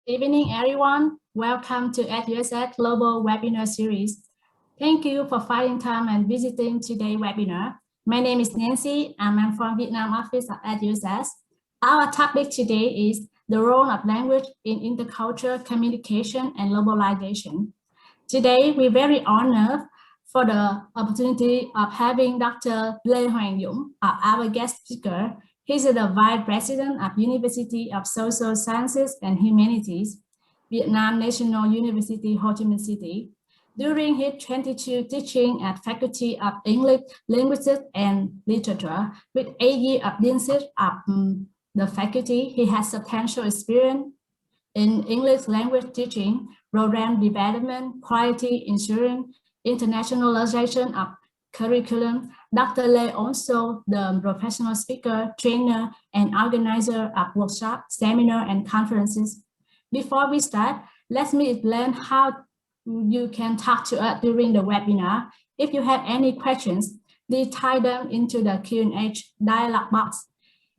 Evening, everyone. Welcome to USSH Global Webinar Series. Thank you for finding time and visiting today's webinar. My name is Nancy, and I'm from Vietnam office at USSH. Our topic today is the role of language in intercultural communication and globalization. Today, we're very honored for the opportunity of having Dr. Le Hoang Dung, our guest speaker. He's the Vice President of University of Social Sciences and Humanities, Vietnam National University, Ho Chi Minh City. During his 22 teaching at Faculty of English, Linguistics, and Literature, with 8 years of deanship of the faculty, he has substantial experience in English language teaching, program development, quality assurance, internationalization of curriculum. Dr. Le also the professional speaker, trainer, and organizer of workshops, seminars, and conferences. Before we start, let me explain how you can talk to us during the webinar. If you have any questions, please type them into the Q&A dialog box.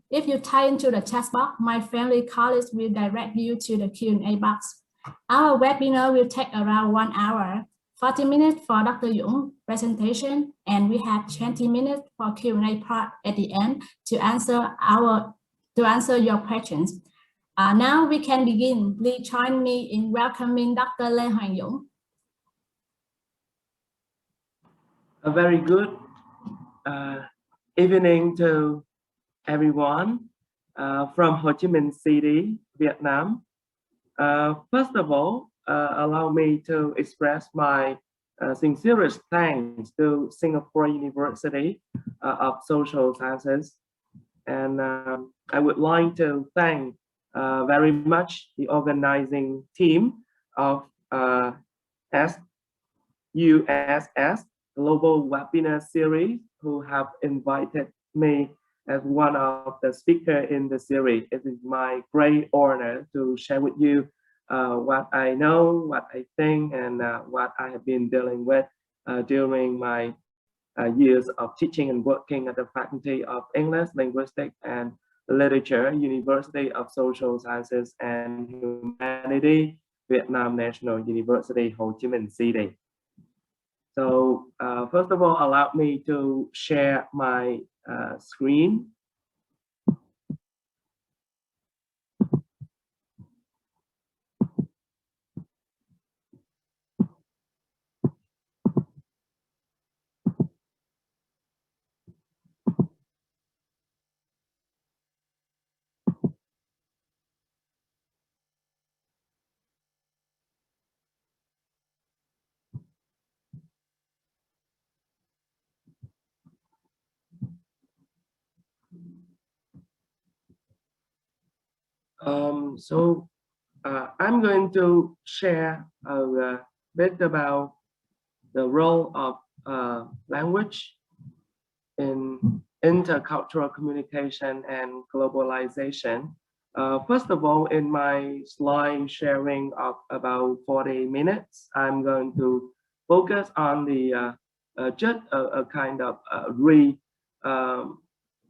If you type into the chat box, my friendly colleagues will direct you to the Q&A box. Our webinar will take around 1 hour, 40 minutes for Dr. Dung's presentation, and we have 20 minutes for Q&A part at the end to answer your questions. Now we can begin. Please join me in welcoming Dr. Le Hoang Dung. A very good evening to everyone from Ho Chi Minh City, Vietnam. First of all, allow me to express my sincerest thanks to Singapore University of Social Sciences. And I would like to thank very much the organizing team of USSH Global Webinar Series, who have invited me as one of the speakers in the series. It is my great honor to share with you what I know, what I think, and what I have been dealing with during my years of teaching and working at the Faculty of English, Linguistics, and Literature, University of Social Sciences and Humanities, Vietnam National University, Ho Chi Minh City. So first of all, allow me to share my screen. I'm going to share a bit about the role of language in intercultural communication and globalization. First of all, in my slide sharing of about 40 minutes, I'm going to focus on the just a kind of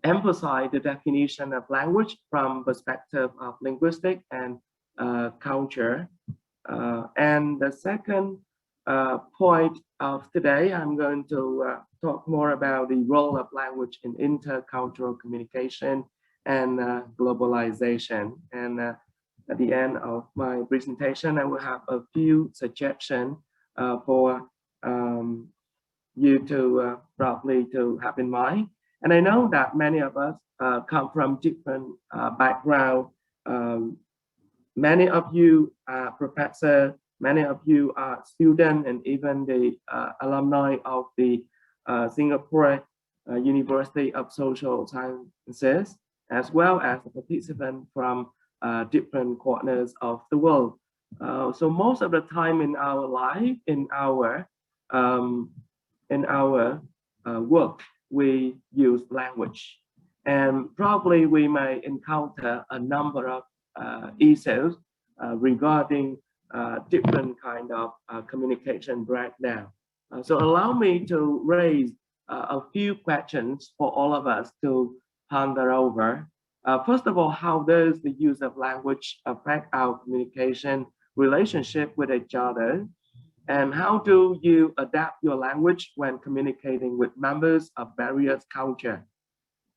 emphasize the definition of language from perspective of linguistic and culture. And the second point of today, I'm going to talk more about the role of language in intercultural communication and globalization. And at the end of my presentation, I will have a few suggestions for you to probably to have in mind. And I know that many of us come from different backgrounds. Many of you are professors, many of you are students, and even the alumni of the Singapore University of Social Sciences, as well as participants from different corners of the world. So most of the time in our life, in our work, we use language, and probably we may encounter a number of issues regarding different kind of communication breakdown. So allow me to raise a few questions for all of us to ponder over. First of all, how does the use of language affect our communication relationship with each other? And how do you adapt your language when communicating with members of various cultures?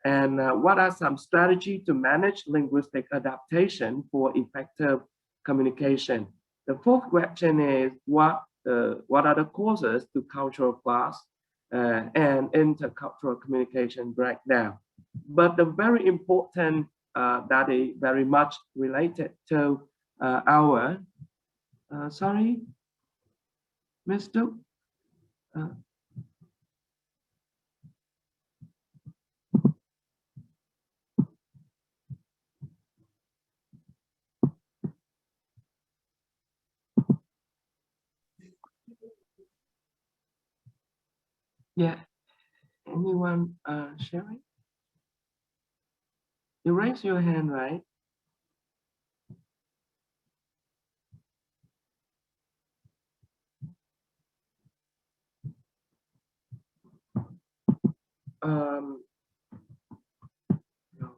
And what are some strategies to manage linguistic adaptation for effective communication? The fourth question is, what are the causes to cultural clash and intercultural communication breakdown? But the very important that is very much related to our, sorry, Mr. Yeah, anyone sharing? You raise your hand, right? Um, no.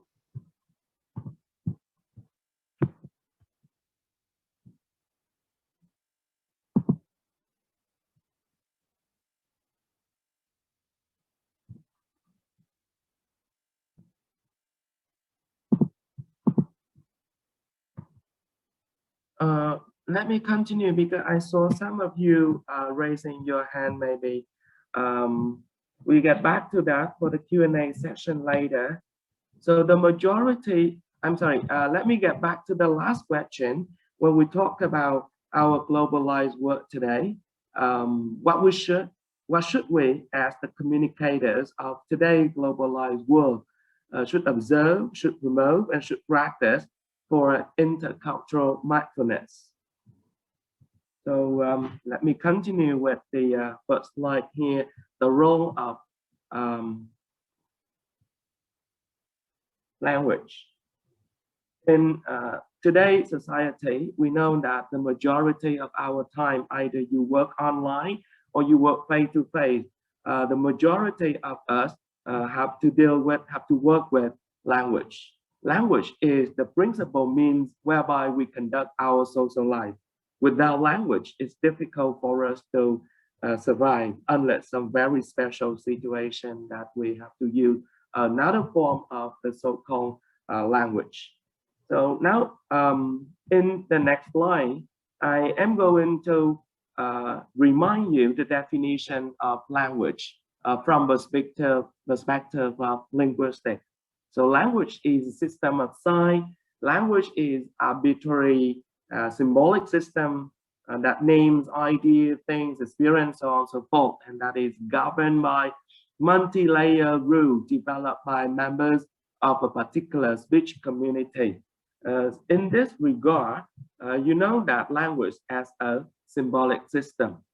Let me continue because I saw some of you raising your hand. Maybe we get back to that for the Q&A session later. So the majority, I'm sorry, let me get back to the last question when we talk about our globalized world today. What should we as the communicators of today's globalized world should observe, should promote, and should practice for intercultural mindfulness? So let me continue with the first slide here, the role of language. In today's society, we know that the majority of our time, either you work online or you work face-to-face, the majority of us have to work with language. Language is the principal means whereby we conduct our social life. Without language, it's difficult for us to survive unless some very special situation that we have to use another form of the so-called language. So now in the next slide, I am going to remind you the definition of language from perspective of linguistics. So language is a system of sign. Language is arbitrary symbolic system that names, ideas, things, experience, so on and so forth, and that is governed by multi-layer rules developed by members of a particular speech community. In this regard, you know that language as a symbolic system,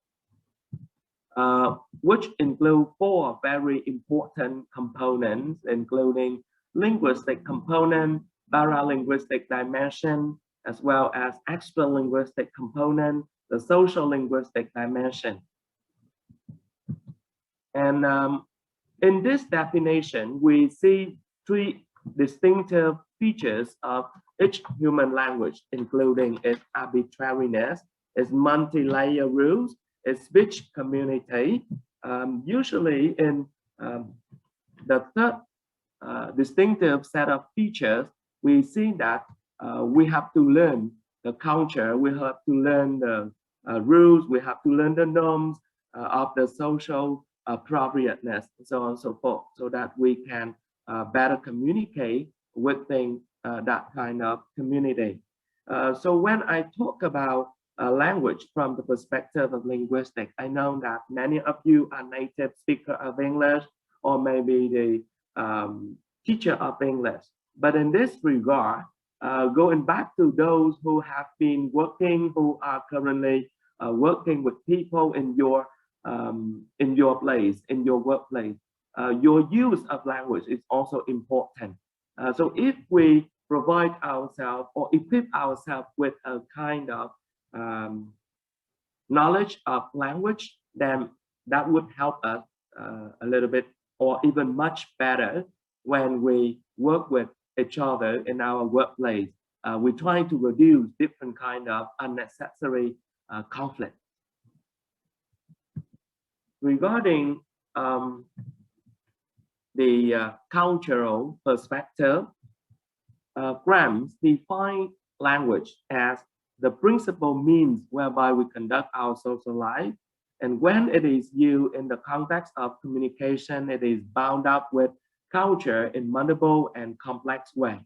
which include four very important components, including linguistic component, paralinguistic dimension, as well as extra-linguistic component, the social linguistic dimension. And in this definition, we see three distinctive features of each human language, including its arbitrariness, its multi-layer rules, its speech community. Usually in the third distinctive set of features, we see that we have to learn the culture, we have to learn the rules, we have to learn the norms of the social appropriateness, and so on and so forth, so that we can better communicate within that kind of community. So when I talk about language from the perspective of linguistics, I know that many of you are native speaker of English, or maybe the teacher of English. But in this regard, going back to those who have been working, who are currently working with people in your place, in your workplace, your use of language is also important. So if we provide ourselves or equip ourselves with a kind of knowledge of language, then that would help us a little bit or even much better when we work with each other in our workplace. We're trying to reduce different kind of unnecessary conflict. Regarding the cultural perspective, Kramsch defined language as the principal means whereby we conduct our social life. And when it is used in the context of communication, it is bound up with culture in multiple and complex ways.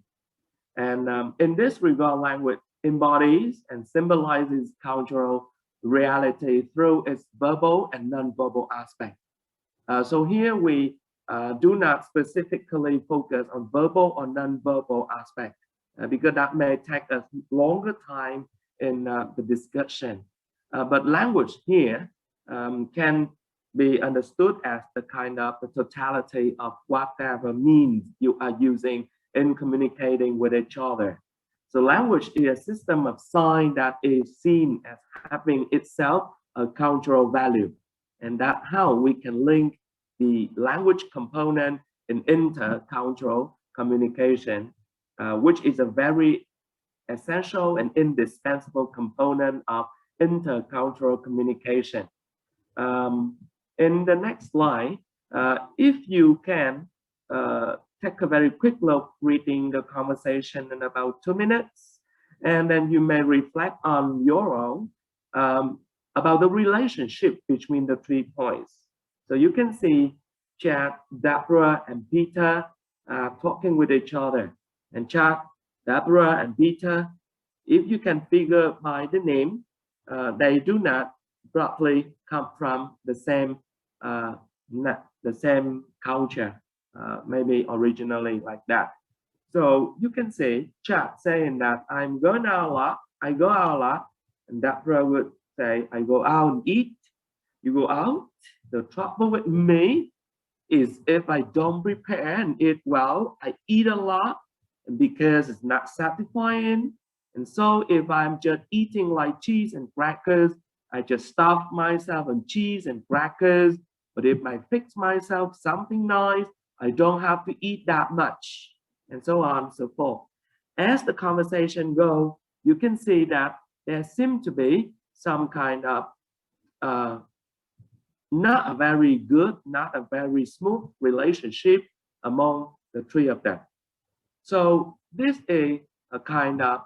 And in this regard, language embodies and symbolizes cultural reality through its verbal and non-verbal aspects. So here we do not specifically focus on verbal or non-verbal aspect because that may take a longer time in the discussion. But language here can be understood as the kind of the totality of whatever means you are using in communicating with each other. So language is a system of signs that is seen as having itself a cultural value, and that's how we can link the language component in intercultural communication, which is a very essential and indispensable component of intercultural communication. In the next slide, if you can take a very quick look reading the conversation in about 2 minutes, and then you may reflect on your own about the relationship between the 3 points. So you can see Chad, Deborah, and Peter talking with each other. And Chad, Deborah, and Peter, if you can figure by the name, they do not probably come from the same culture, maybe originally like that. So you can say Chad saying that I'm going out a lot, I go out a lot, and Deborah would say I go out and eat. You go out. The trouble with me is if I don't prepare and eat well, I eat a lot because it's not satisfying. And so if I'm just eating like cheese and crackers, I just stuff myself on cheese and crackers. But if I fix myself something nice, I don't have to eat that much, and so on and so forth. As the conversation goes, you can see that there seems to be some kind of not a very good, not a very smooth relationship among the 3 of them. So this is a kind of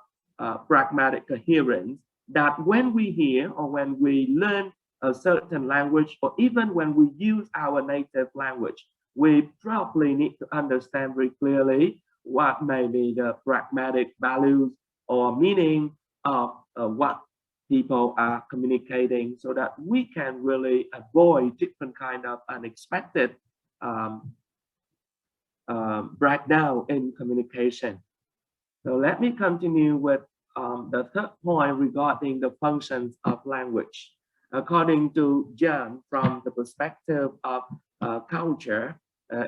pragmatic coherence that when we hear or when we learn a certain language, or even when we use our native language, we probably need to understand very clearly what may be the pragmatic values or meaning of what people are communicating, so that we can really avoid different kind of unexpected breakdown in communication. So let me continue with the 3rd point regarding the functions of language. According to John, from the perspective of culture,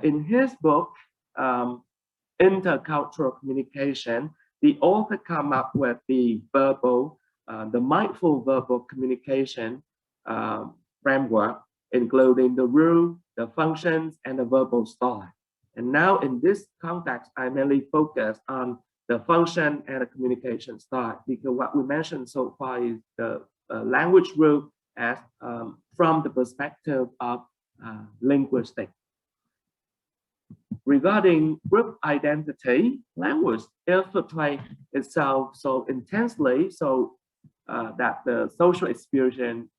in his book, Intercultural Communication, the author come up with the verbal, the mindful verbal communication framework, including the rule, the functions, and the verbal style. And now in this context, I mainly focus on the function and the communication style, because what we mentioned so far is the language rule as from the perspective of linguistics. Regarding group identity, language infiltrates itself so intensely so that the social experience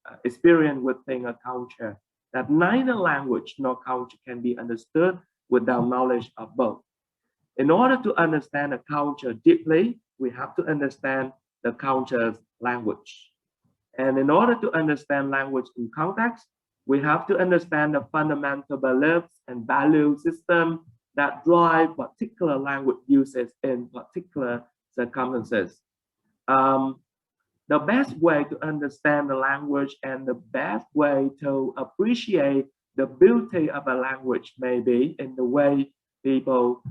within a culture, that neither language nor culture can be understood without knowledge of both. In order to understand a culture deeply, we have to understand the culture's language. And in order to understand language in context, we have to understand the fundamental beliefs and value system that drive particular language uses in particular circumstances. The best way to understand the language and the best way to appreciate the beauty of a language may be in the way people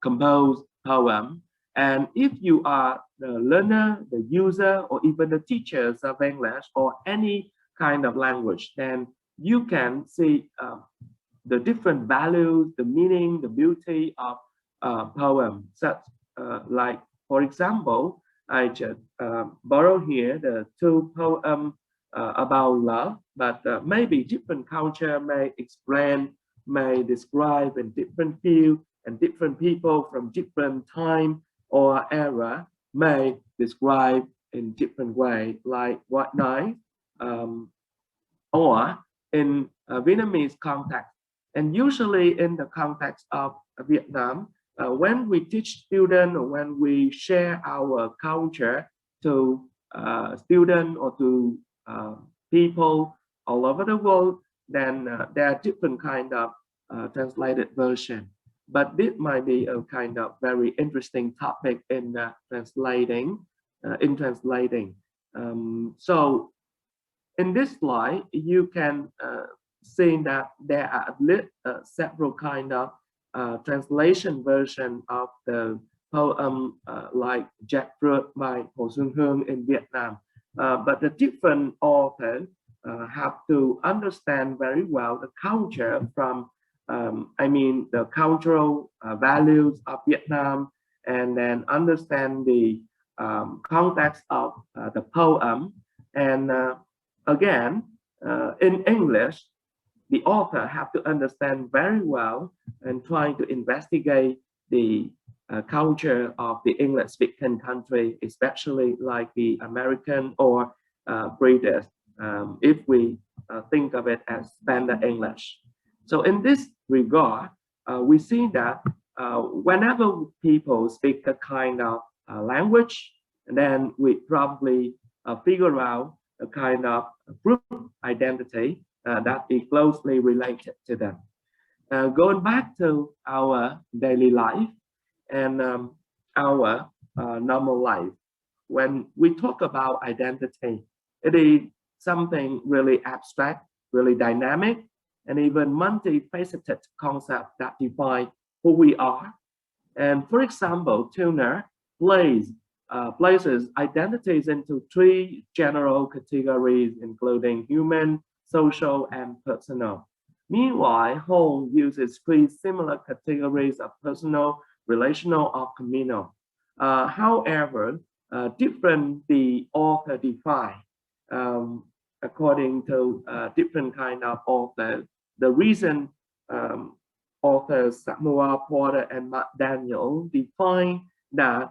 compose poems. And if you are the learner, the user, or even the teachers of English or any kind of language, then you can see the different values, the meaning, the beauty of poem, such like, for example, I just borrow here the two poems about love, but maybe different culture may explain, may describe in different field, and different people from different time or era may describe in different way, like what night, or in a Vietnamese context. And usually in the context of Vietnam, when we teach students or when we share our culture to students or to people all over the world, then there are different kind of translated version. But this might be a kind of very interesting topic in translating. So in this slide, you can see that there are at least several kind of translation version of the poem like Jackfruit by Hồ Xuân Hương in Vietnam. But the different authors have to understand very well the culture from, the cultural values of Vietnam, and then understand the context of the poem. And again, in English, the author have to understand very well and try to investigate the culture of the English-speaking country, especially like the American or British, if we think of it as standard English. So in this regard, we see that whenever people speak a kind of language, then we probably figure out a kind of group identity that is closely related to them. Going back to our daily life and our normal life, when we talk about identity, it is something really abstract, really dynamic, and even multifaceted concept that define who we are. And for example, Turner places identities into three general categories, including human, social, and personal. Meanwhile, Hoang uses three similar categories of personal, relational, or communal. However, different the author define according to different kind of authors. The reason authors Samuel Porter and Mark Daniel define that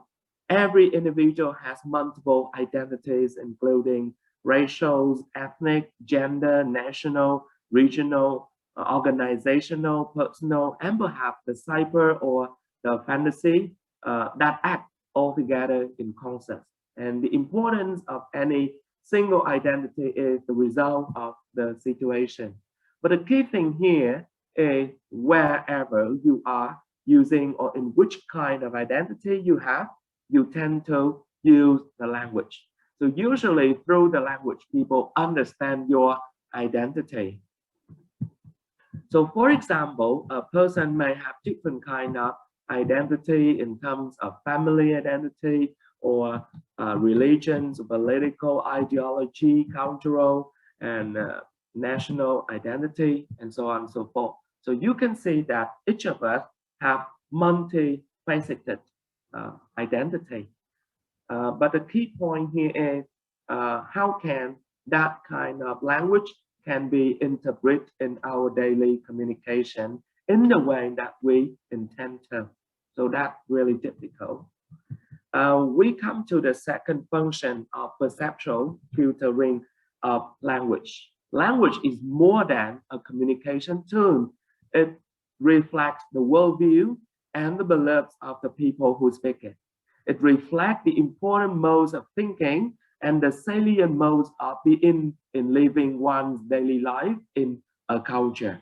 every individual has multiple identities, including racial, ethnic, gender, national, regional, organizational, personal, and perhaps the cyber or the fantasy that act all together in concert. And the importance of any single identity is the result of the situation. But the key thing here is wherever you are using or in which kind of identity you have, you tend to use the language. So usually through the language, people understand your identity. So for example, a person may have different kind of identity in terms of family identity or religions, political ideology, cultural and national identity, and so on and so forth. So you can see that each of us have multifaceted identity. But the key point here is how can that kind of language can be interpreted in our daily communication in the way that we intend to. So that's really difficult. We come to the second function of perceptual filtering of language. Language is more than a communication tool. It reflects the worldview and the beliefs of the people who speak it. It reflects the important modes of thinking and the salient modes of being in living one's daily life in a culture.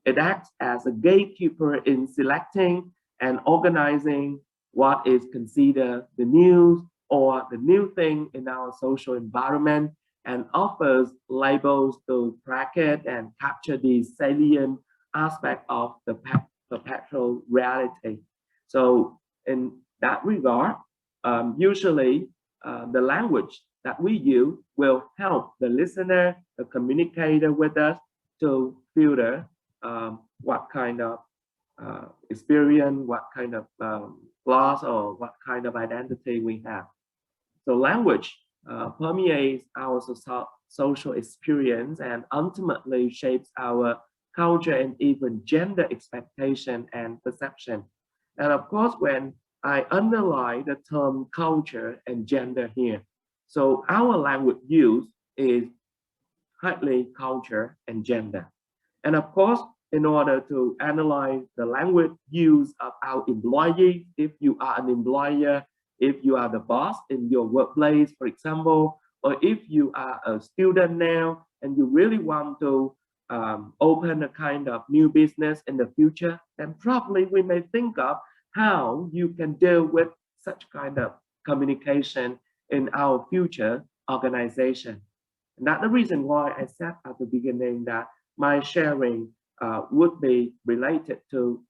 It acts as a gatekeeper in selecting and organizing what is considered the news or the new thing in our social environment, and offers labels to bracket and capture the salient aspect of the perpetual reality. So in that regard, usually the language that we use will help the listener, the communicator with us to filter what kind of experience, what kind of flaws or what kind of identity we have. So language permeates our social experience and ultimately shapes our culture and even gender expectation and perception. And of course, when I underline the term culture and gender here, so our language use is highly culture and gender. And of course, in order to analyze the language use of our employees, if you are an employer, if you are the boss in your workplace, for example, or if you are a student now and you really want to open a kind of new business in the future, then probably we may think of how you can deal with such kind of communication in our future organization. And that's the reason why I said at the beginning that my sharing would be related to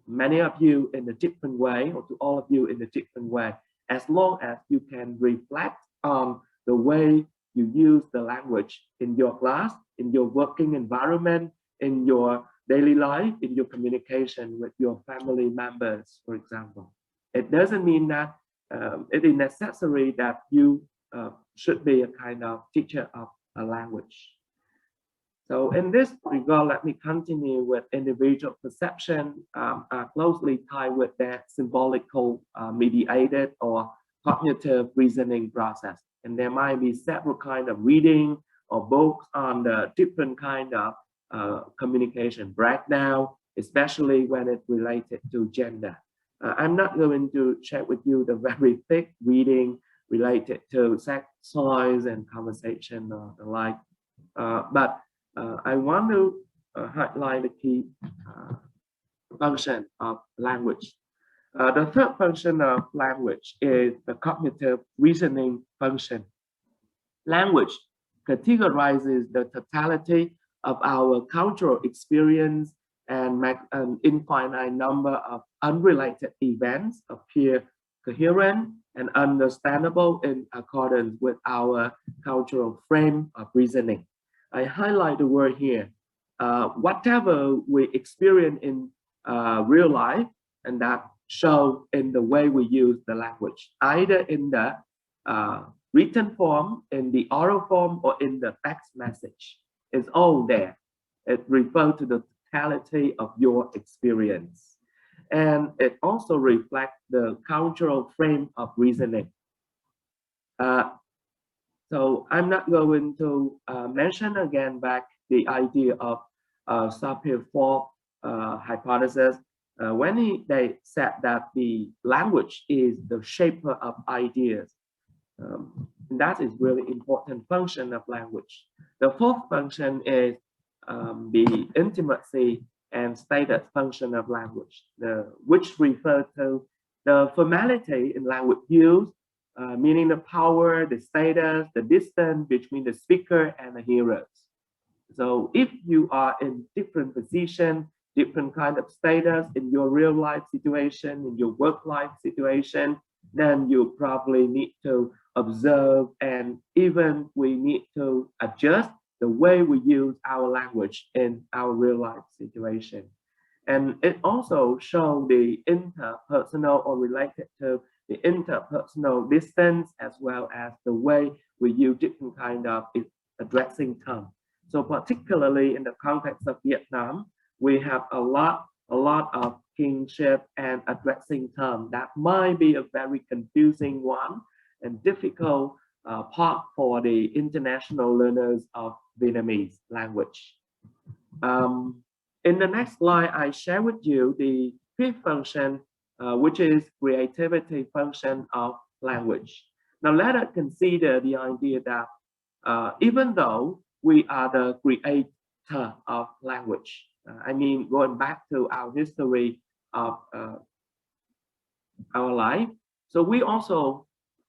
many of you in a different way, or to all of you in a different way, as long as you can reflect on the way you use the language in your class, in your working environment, in your daily life, in your communication with your family members, for example. It doesn't mean that it is necessary that you should be a kind of teacher of a language. So in this regard, let me continue with individual perception are closely tied with that symbolical mediated or cognitive reasoning process. And there might be several kind of reading or books on the different kind of communication breakdown, especially when it's related to gender. I'm not going to share with you the very thick reading related to sex, choice, and conversation or the like, but I want to highlight the key function of language. The third function of language is the cognitive reasoning function. Language categorizes the totality of our cultural experience and make an infinite number of unrelated events appear coherent and understandable in accordance with our cultural frame of reasoning. I highlight the word here. Whatever we experience in real life, and that show in the way we use the language, either in the written form, in the oral form, or in the text message. It's all there. It refers to the totality of your experience. And it also reflects the cultural frame of reasoning. So I'm not going to mention again back the idea of Sapir-Whorf hypothesis when they said that the language is the shaper of ideas. That is really important function of language. The fourth function is the intimacy and status function of language, which refers to the formality in language use, meaning the power, the status, the distance between the speaker and the hearers. So if you are in different position, different kind of status in your real life situation, in your work life situation, then you probably need to observe, and even we need to adjust the way we use our language in our real life situation. And it also shows the interpersonal or related to the interpersonal distance, as well as the way we use different kind of addressing terms. So particularly in the context of Vietnam, we have a lot of kingship and addressing terms that might be a very confusing one and difficult part for the international learners of Vietnamese language. In the next slide, I share with you the fifth function, which is creativity function of language. Now let us consider the idea that even though we are the creator of language, I mean, going back to our history of our life, so we also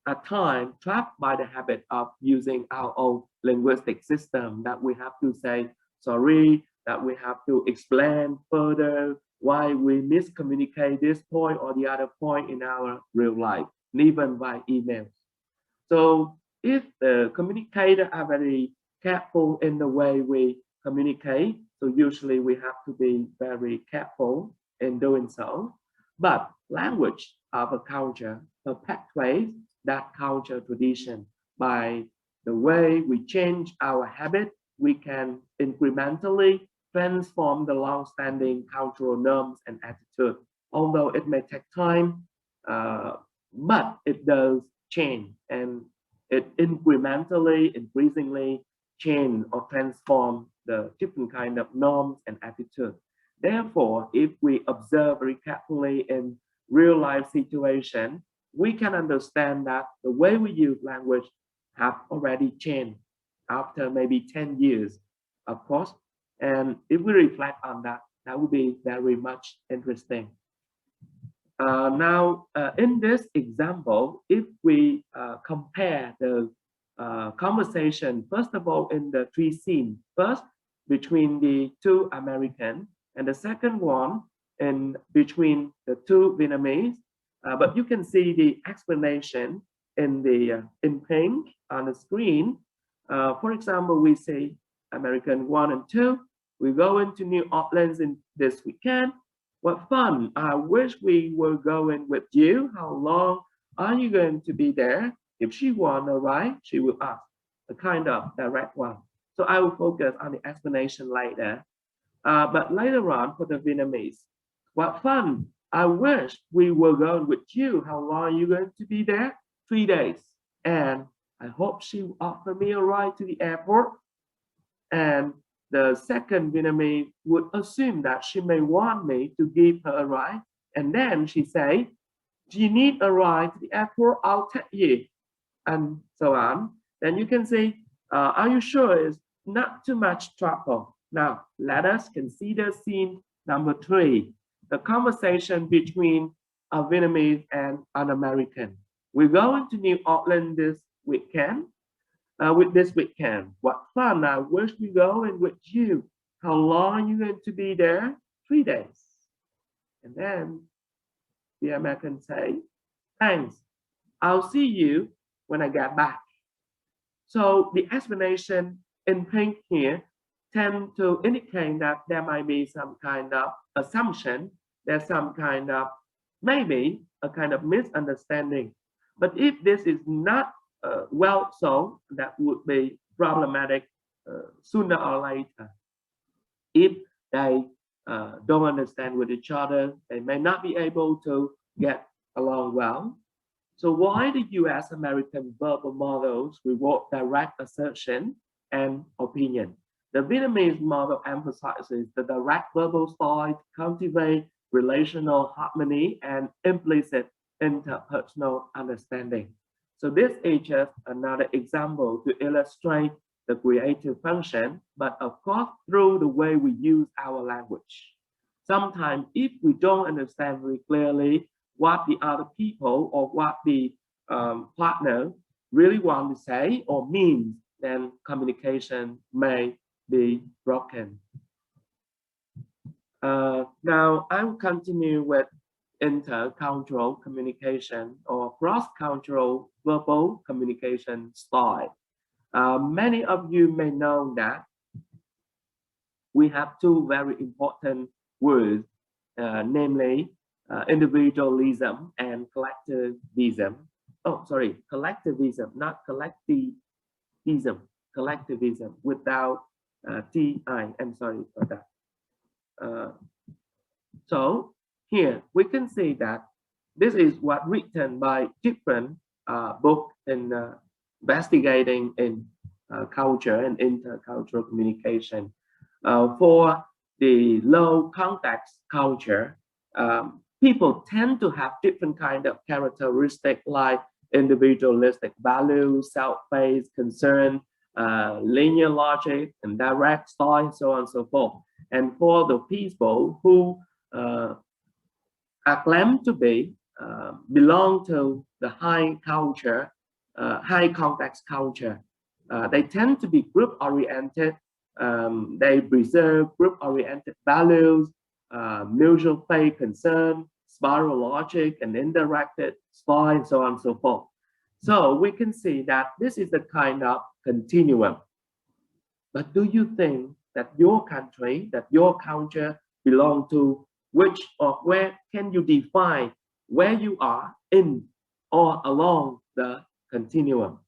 at times trapped by the habit of using our own linguistic system, that we have to say sorry, that we have to explain further why we miscommunicate this point or the other point in our real life, and even by emails. So if the communicator are very careful in the way we communicate, so usually we have to be very careful in doing so. But language of a culture perpetuates that culture tradition. By the way we change our habit, we can incrementally transform the long-standing cultural norms and attitudes. Although it may take time, but it does change, and it incrementally, increasingly change or transform the different kind of norms and attitudes. Therefore, if we observe very carefully in real life situation, we can understand that the way we use language have already changed after maybe 10 years, of course. And if we reflect on that, that would be very much interesting. Now, in this example, if we compare the conversation, first of all, in the three scenes, first between the two Americans, and the second one in between the two Vietnamese, but you can see the explanation in the in pink on the screen. For example, we say American 1 and 2. We go into New Orleans in this weekend. What fun! I wish we were going with you. How long are you going to be there? If she wants a ride, she will ask, a kind of direct one. So I will focus on the explanation later. But later on for the Vietnamese, what fun! I wish we were going with you. How long are you going to be there? 3 days. And I hope she will offer me a ride to the airport. And the second Vietnamese would assume that she may want me to give her a ride. And then she say, do you need a ride to the airport? I'll take you. And so on. Then you can say, are you sure it's not too much trouble? Now, let us consider scene number 3, the conversation between a Vietnamese and an American. We're going to New Orleans this weekend. With this weekend, what fun! I wish we going with you. How long are you going to be there? 3 days. And then the American say, thanks. I'll see you when I get back. So the explanation in pink here tend to indicate that there might be some kind of assumption, there's some kind of, maybe a kind of misunderstanding. But if this is not well so, that would be problematic sooner or later. If they don't understand with each other, they may not be able to get along well. So why the US American verbal models reward direct assertion and opinion? The Vietnamese model emphasizes the direct verbal style to cultivate relational harmony and implicit interpersonal understanding. So this is just another example to illustrate the creative function, but of course through the way we use our language. Sometimes if we don't understand very clearly what the other people or what the partner really want to say or means, then communication may be broken. Now I will continue with intercultural communication or cross-cultural verbal communication style. Many of you may know that we have two very important words, namely individualism and collectivism. Oh, sorry, collectivism, not collectivism, collectivism without T-I. I'm sorry for that. So here we can see that this is what written by different books in investigating in culture and intercultural communication. For the low context culture, people tend to have different kind of characteristics like individualistic values, self-based concern, linear logic, and direct style, so on and so forth. And for the people who are claimed to be belong to the high culture, high context culture, they tend to be group oriented. They preserve group oriented values, mutual faith concern, spiral logic, and indirected style, so on and so forth. So we can see that this is a kind of continuum. But do you think that your country, that your culture belong to which or where can you define where you are in or along the continuum?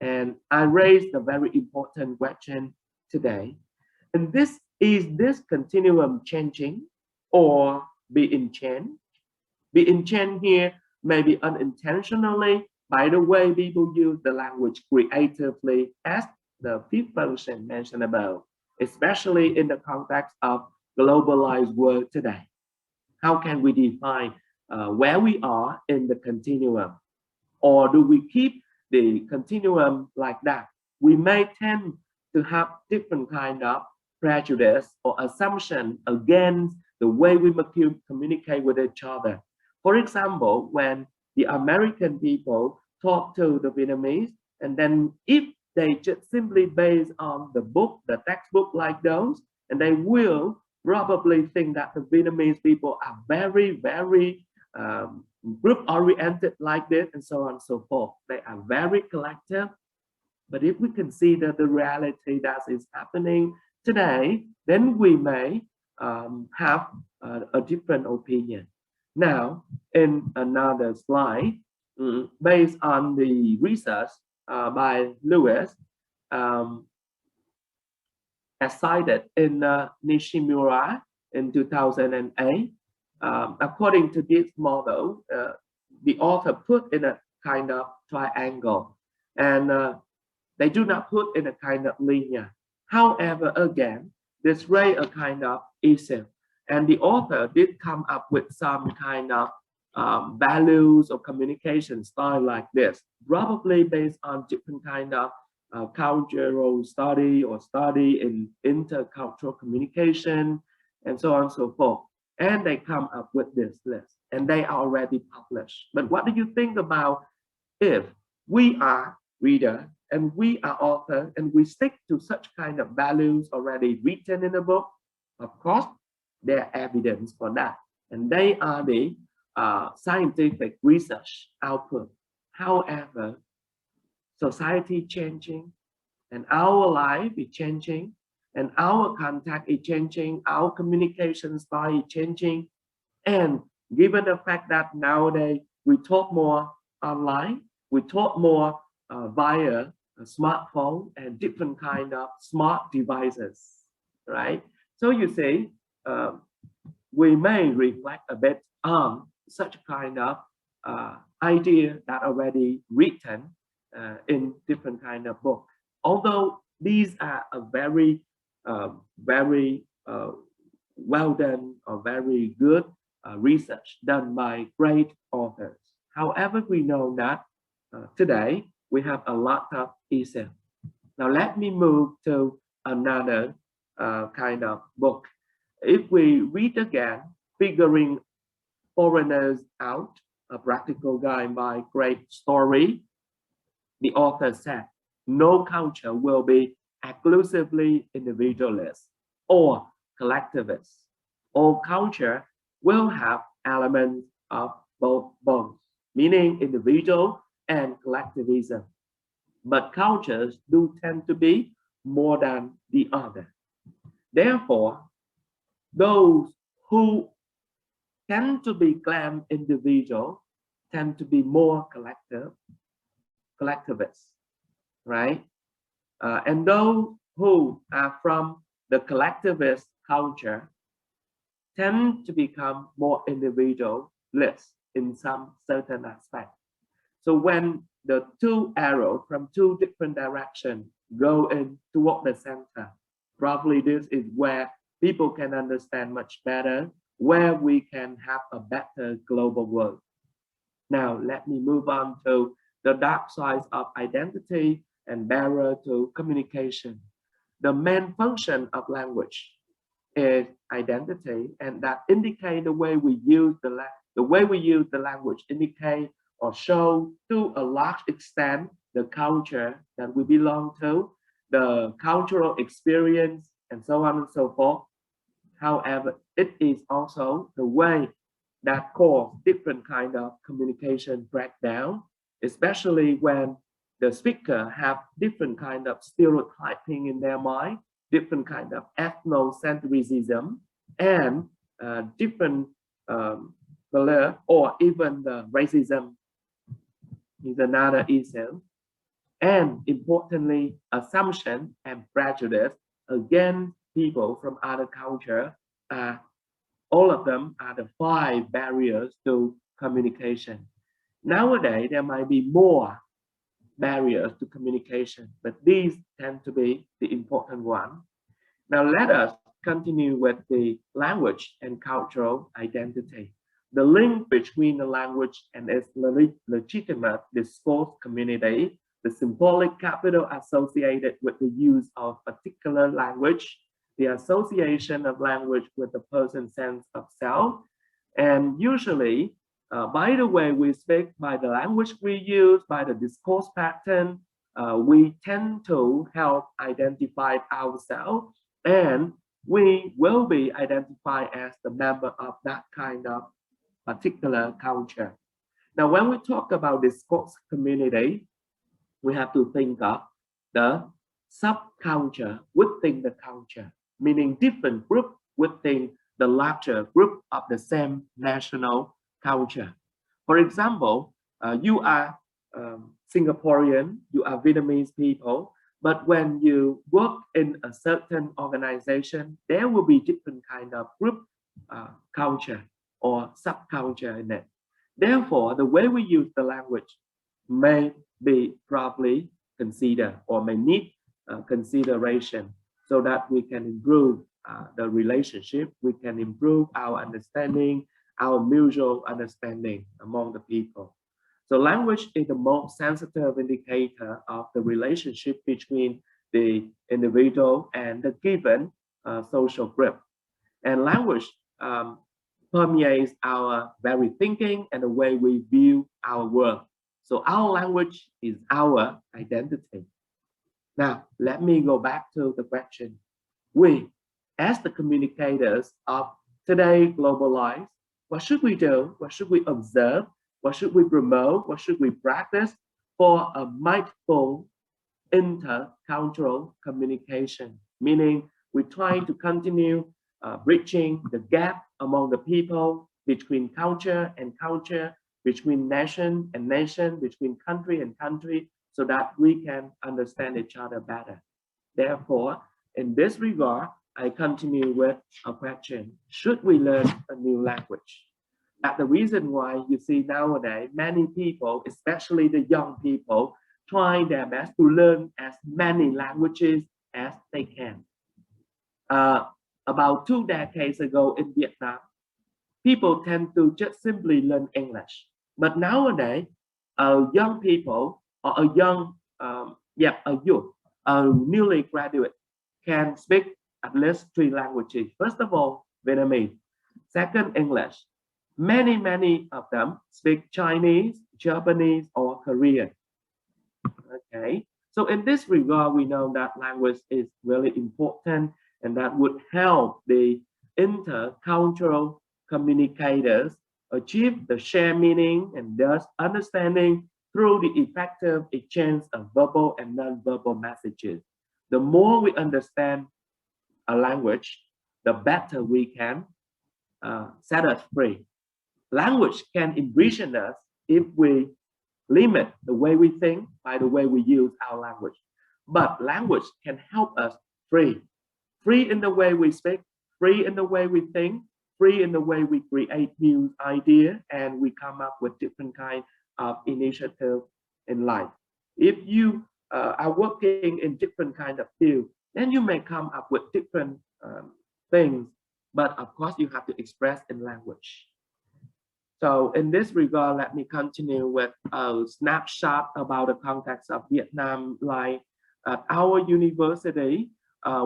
And I raised a very important question today. And is this continuum changing or being changed? Being changed here maybe unintentionally by the way people use the language creatively, as the fifth function mentioned above, especially in the context of globalized world today. How can we define where we are in the continuum? Or do we keep the continuum like that? We may tend to have different kind of prejudice or assumption against the way we communicate with each other. For example, when the American people talk to the Vietnamese, and then if they just simply based on the book, the textbook like those, and they will probably think that the Vietnamese people are very group-oriented like this, and so on and so forth. They are very collective. But if we consider the reality that is happening today, then we may have a different opinion. Now, in another slide, based on the research by Lewis, as cited in Nishimura in 2008, according to this model, the author put in a kind of triangle, and they do not put in a kind of linear. However, again, this raise a kind of issue, and the author did come up with some kind of values or communication style like this, probably based on different kind of cultural study or study in intercultural communication, and so on and so forth. And they come up with this list, and they are already published. But what do you think about if we are reader and we are author and we stick to such kind of values already written in the book? Of course, there are evidence for that, and they are the scientific research output. However, society changing, and our life is changing, and our contact is changing, our communication style is changing, and given the fact that nowadays we talk more online, we talk more via a smartphone and different kind of smart devices, right? So you see, we may reflect a bit on such kind of idea that already written in different kind of book. Although these are a very well done or very good research done by great authors. However, we know that today we have a lot of issues. Now let me move to another kind of book. If we read again, Figuring Foreigners Out, a practical guide by Great Story, the author said, no culture will be exclusively individualist or collectivist. All culture will have elements of both, meaning individual and collectivism. But cultures do tend to be more than the other. Therefore, those who tend to be claimed individual tend to be more collectivists, right? And those who are from the collectivist culture tend to become more individualist in some certain aspect. So when the two arrows from two different directions go in toward the center, probably this is where people can understand much better, where we can have a better global world. Now, let me move on to the dark sides of identity and barrier to communication. The main function of language is identity, and that indicate the way we use the language indicate or show to a large extent the culture that we belong to, the cultural experience, and so on and so forth. However, it is also the way that cause different kind of communication breakdown, especially when the speaker have different kind of stereotyping in their mind, different kind of ethnocentrism, and different color, or even the racism is another issue. And importantly, assumption and prejudice against people from other culture, all of them are the 5 barriers to communication. Nowadays, there might be more barriers to communication, but these tend to be the important one. Now let us continue with the language and cultural identity. The link between the language and its legitimate discourse community, the symbolic capital associated with the use of particular language, the association of language with the person's sense of self, and usually by the way we speak, by the language we use, by the discourse pattern, we tend to help identify ourselves, and we will be identified as the member of that kind of particular culture. Now, when we talk about discourse community, we have to think of the subculture within the culture, meaning different group within the larger group of the same national culture. For example, you are Singaporean, you are Vietnamese people, but when you work in a certain organization, there will be different kind of group culture or subculture in it. Therefore, the way we use the language may be probably considered or may need consideration so that we can improve the relationship, we can improve our understanding, our mutual understanding among the people. So language is the most sensitive indicator of the relationship between the individual and the given social group. And language permeates our very thinking and the way we view our world. So our language is our identity. Now, let me go back to the question. We, as the communicators of today globalized, what should we do? What should we observe? What should we promote? What should we practice for a mindful intercultural communication? Meaning we're trying to continue bridging the gap among the people, between culture and culture, between nation and nation, between country and country, so that we can understand each other better. Therefore, in this regard, I continue with a question. Should we learn a new language? That's the reason why you see nowadays many people, especially the young people, trying their best to learn as many languages as they can. About 2 decades ago in Vietnam, people tend to just simply learn English. But nowadays, young people or a youth, a newly graduate can speak at least 3 languages. First of all, Vietnamese. Second, English. Many of them speak Chinese, Japanese, or Korean. Okay, so in this regard, we know that language is really important, and that would help the intercultural communicators achieve the shared meaning and thus understanding through the effective exchange of verbal and non-verbal messages. The more we understand a language, the better we can set us free. Language can imprison us if we limit the way we think by the way we use our language. But language can help us free. Free in the way we speak, free in the way we think, free in the way we create new ideas, and we come up with different kinds of initiatives in life. If you are working in different kind of field, then you may come up with different things, but of course you have to express in language. So in this regard, let me continue with a snapshot about the context of Vietnam. Like at our university,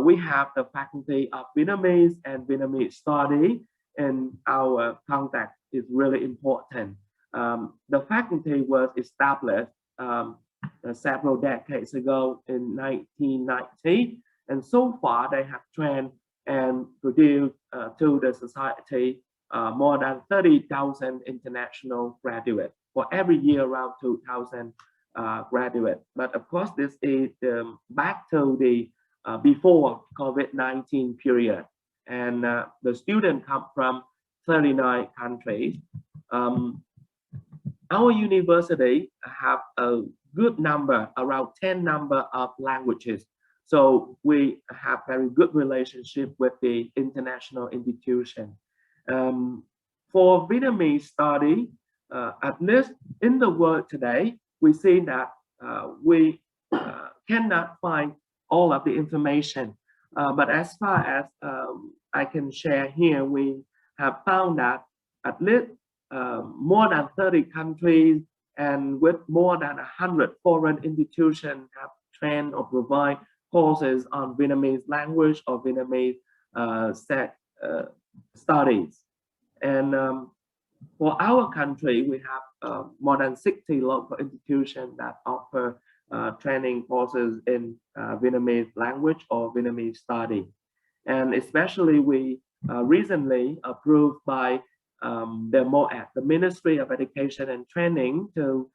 we have the faculty of Vietnamese and Vietnamese study, and our context is really important. The faculty was established several decades ago in 1990, and so far they have trained and produced to the society more than 30,000 international graduates. For every year, around 2,000 graduates. But of course, this is back to the before COVID-19 period. and the students come from 39 countries. Our university have a good number, around 10 number of languages. So we have very good relationship with the international institution. For Vietnamese study, at least in the world today, we see that we cannot find all of the information. But as far as I can share here, we have found that at least more than 30 countries and with more than 100 foreign institutions have trained or provide courses on Vietnamese language or Vietnamese studies. And for our country, we have more than 60 local institutions that offer training courses in Vietnamese language or Vietnamese study. And especially we recently approved by the MOAT, the Ministry of Education and Training, to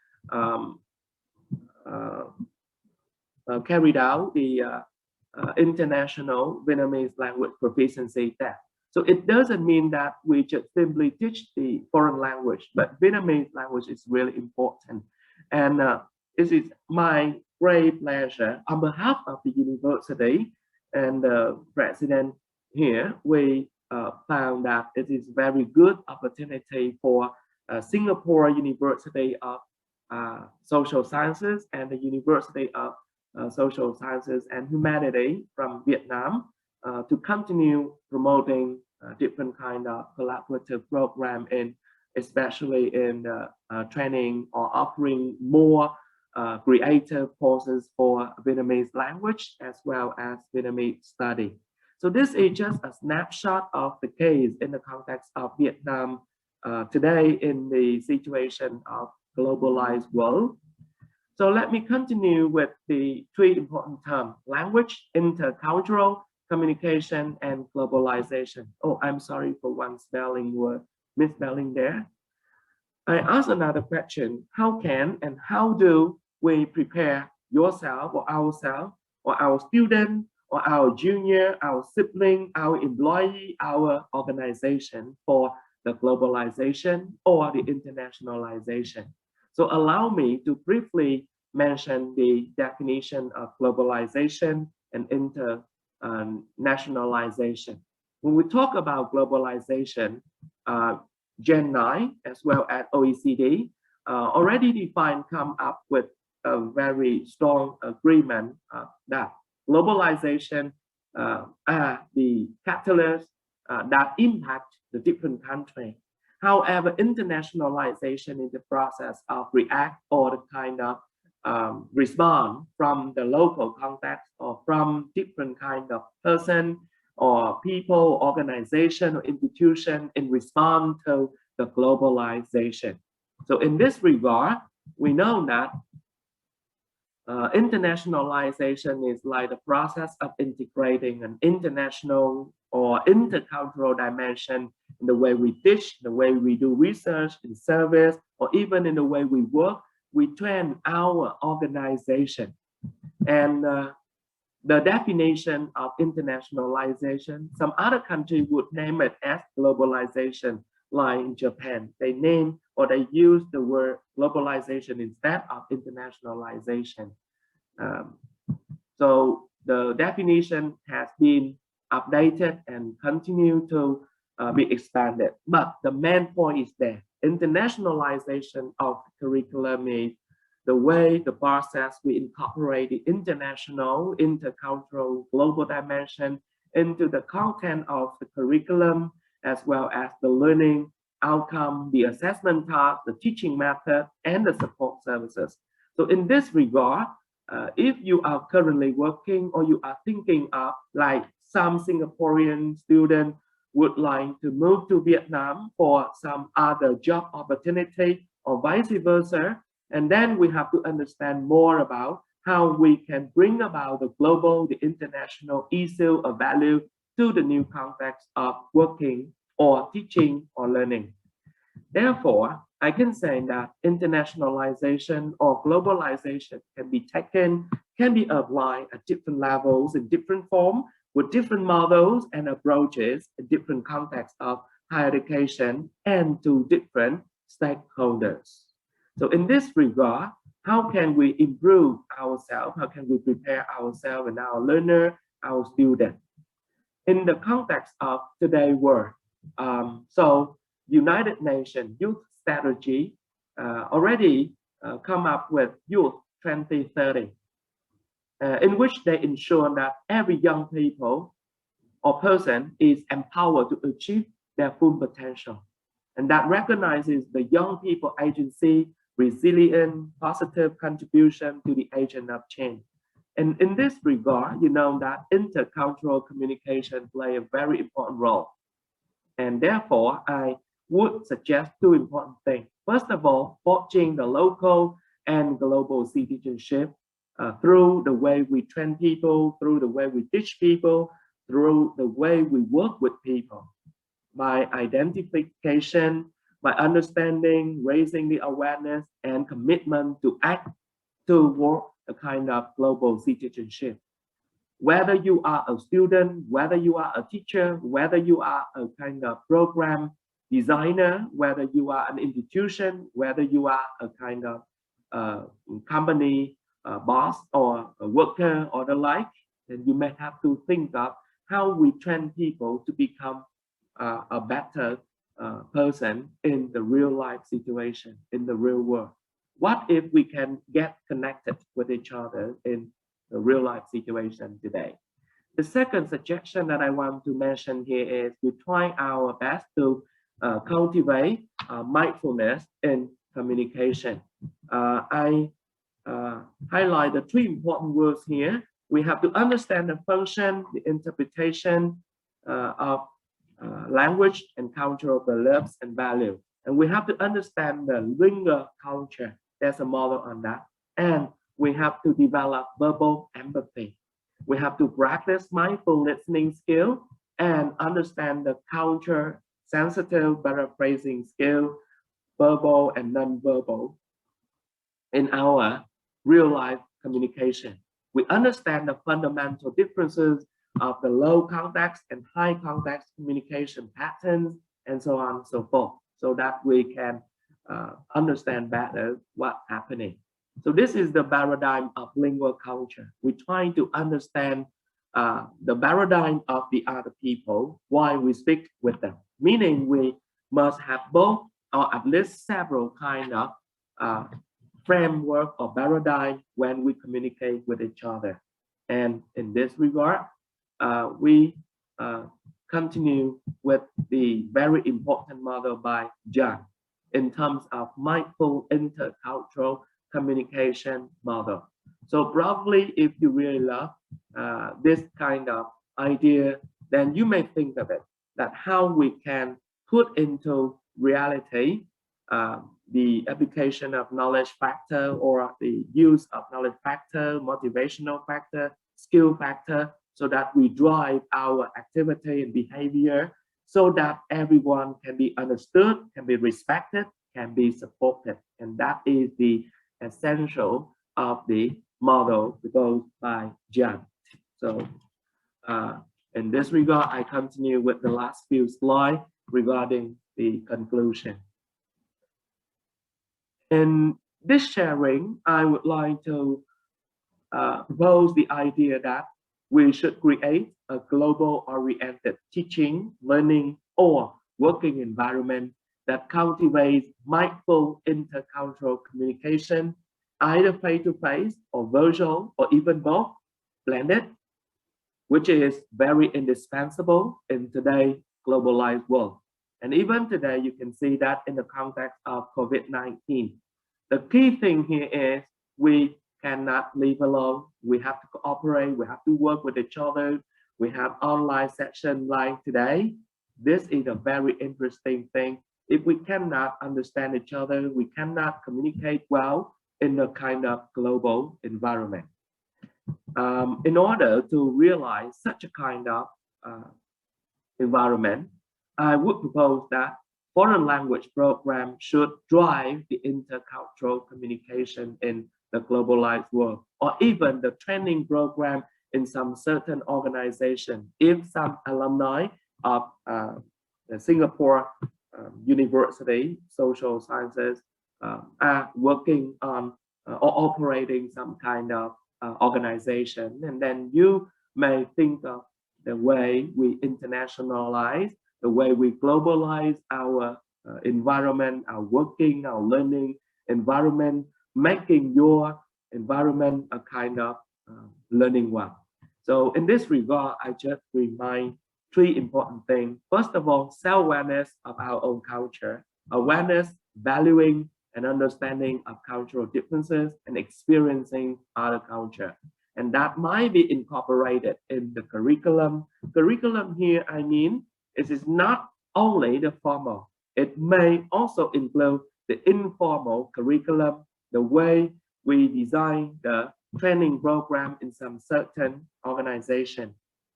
carry out the international Vietnamese language proficiency test. So it doesn't mean that we just simply teach the foreign language, but Vietnamese language is really important. And it is my great pleasure on behalf of the university and the president here, we found that it is very good opportunity for Singapore University of Social Sciences and the University of Social Sciences and Humanities from Vietnam to continue promoting different kind of collaborative program in, especially in training or offering more creative courses for Vietnamese language as well as Vietnamese study. So this is just a snapshot of the case in the context of Vietnam today in the situation of globalized world. So let me continue with the three important terms: language, intercultural, communication, and globalization. Oh, I'm sorry for one spelling word, misspelling there. I ask another question: how can and how do we prepare yourself or ourselves or our student or our junior, our sibling, our employee, our organization for the globalization or the internationalization? So allow me to briefly mention the definition of globalization and internationalization. When we talk about globalization, Gen 9 as well as OECD already defined, come up with a very strong agreement that globalization are the catalysts that impact the different countries. However, internationalization is the process of react or the kind of respond from the local context or from different kind of person or people, organization or institution in response to the globalization. So in this regard, we know that internationalization is like the process of integrating an international or intercultural dimension in the way we teach, the way we do research in service, or even in the way we work. We train our organization. And the definition of internationalization, some other countries would name it as globalization, like in Japan. They name or they use the word globalization instead of internationalization. So the definition has been updated and continue to be expanded. But the main point is that internationalization of the curriculum is the way, the process we incorporate the international, intercultural, global dimension into the content of the curriculum, as well as the learning outcome, the assessment task, the teaching method, and the support services. So in this regard, if you are currently working or you are thinking of, like some Singaporean students would like to move to Vietnam for some other job opportunity or vice versa, and then we have to understand more about how we can bring about the global, the international issue of value to the new context of working or teaching or learning. Therefore, I can say that internationalization or globalization can be taken, can be applied at different levels in different forms, with different models and approaches in different contexts of higher education and to different stakeholders. So in this regard, how can we improve ourselves? How can we prepare ourselves and our learner, our student? In the context of today's world, so United Nations Youth Strategy already come up with Youth 2030, in which they ensure that every young people or person is empowered to achieve their full potential. And that recognizes the young people agency, resilient, positive contribution to the agent of change. And in this regard, you know that intercultural communication play a very important role. And therefore, I would suggest two important things. First of all, forging the local and global citizenship through the way we train people, through the way we teach people, through the way we work with people. By identification, by understanding, raising the awareness and commitment to act toward a kind of global citizenship. Whether you are a student, whether you are a teacher, whether you are a kind of program designer, whether you are an institution, whether you are a kind of company boss or a worker or the like, then you may have to think of how we train people to become a better person in the real life situation, in the real world. What if we can get connected with each other in the real life situation today? The second suggestion that I want to mention here is we try our best to cultivate mindfulness in communication. I highlight the three important words here. We have to understand the function, the interpretation of language and cultural beliefs and values. And we have to understand the lingual culture. There's a model on that. And we have to develop verbal empathy. We have to practice mindful listening skill and understand the culture sensitive paraphrasing skill, verbal and non-verbal in our real life communication. We understand the fundamental differences of the low context and high context communication patterns and so on and so forth, so that we can understand better what's happening. So this is the paradigm of lingual culture. We're trying to understand the paradigm of the other people, why we speak with them, meaning we must have both or at least several kind of framework or paradigm when we communicate with each other. And in this regard, we continue with the very important model by Dung in terms of mindful intercultural communication model. So probably if you really love this kind of idea, then you may think of it, that how we can put into reality the application of knowledge factor or the use of knowledge factor, motivational factor, skill factor, so that we drive our activity and behavior so that everyone can be understood, can be respected, can be supported. And that is the essential of the model proposed by Dung. So in this regard, I continue with the last few slides regarding the conclusion. In this sharing, I would like to propose the idea that we should create a global-oriented teaching, learning, or working environment that cultivates mindful intercultural communication, either face-to-face or virtual or even both, blended, which is very indispensable in today's globalized world. And even today, you can see that in the context of COVID-19. The key thing here is we cannot live alone. We have to cooperate. We have to work with each other. We have online sessions like today. This is a very interesting thing. If we cannot understand each other, we cannot communicate well in a kind of global environment. In order to realize such a kind of environment, I would propose that foreign language program should drive the intercultural communication in the globalized world, or even the training program in some certain organization. If some alumni of the Singapore University Social Sciences are working on or operating some kind of organization, and then you may think of the way we internationalize, the way we globalize our environment, our working, our learning environment, making your environment a kind of learning one. So in this regard, I just remind three important things. First of all, self-awareness of our own culture, awareness, valuing, and understanding of cultural differences and experiencing other culture. And that might be incorporated in the curriculum. Curriculum here, I mean, it is not only the formal. It may also include the informal curriculum, the way we design the training program in some certain organization,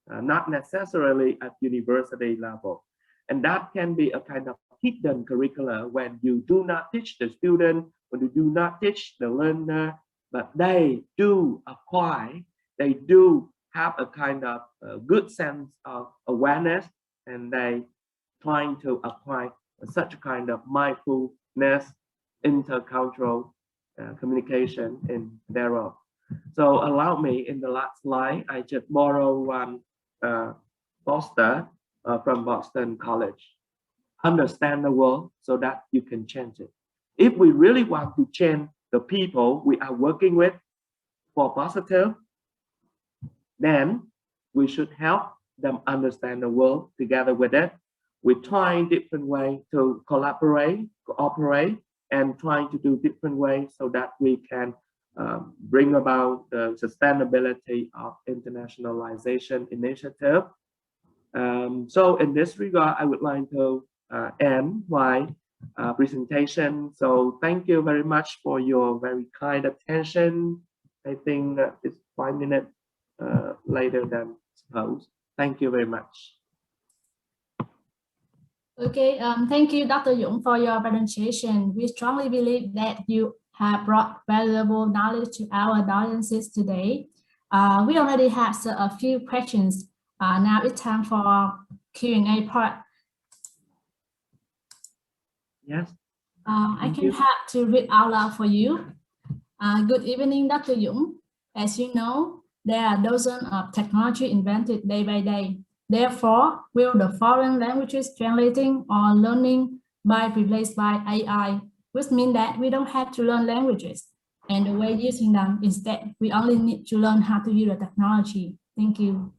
not necessarily at university level. And that can be a kind of hidden curricula when you do not teach the student, when you do not teach the learner, but they do acquire, they do have a kind of good sense of awareness, and they trying to acquire such a kind of mindfulness, intercultural communication in thereof. So allow me, in the last slide, I just borrow one poster from Boston College. Understand the world so that you can change it. If we really want to change the people we are working with for positive, then we should help them understand the world together with it. We're trying different ways to collaborate, cooperate, and trying to do different ways so that we can bring about the sustainability of internationalization initiative. So in this regard, I would like to end my presentation. So thank you very much for your very kind attention. I think it's 5 minutes later than supposed. Thank you very much. Okay, thank you, Dr. Dung, for your presentation. We strongly believe that you have brought valuable knowledge to our audiences today. We already have a few questions. Now it's time for Q&A part. Yes. I can have to read out loud for you. Good evening, Dr. Dung. As you know, there are dozens of technology invented day by day. Therefore, will the foreign languages translating or learning be replaced by AI, which means that we don't have to learn languages and the way using them. Instead, we only need to learn how to use the technology. Thank you.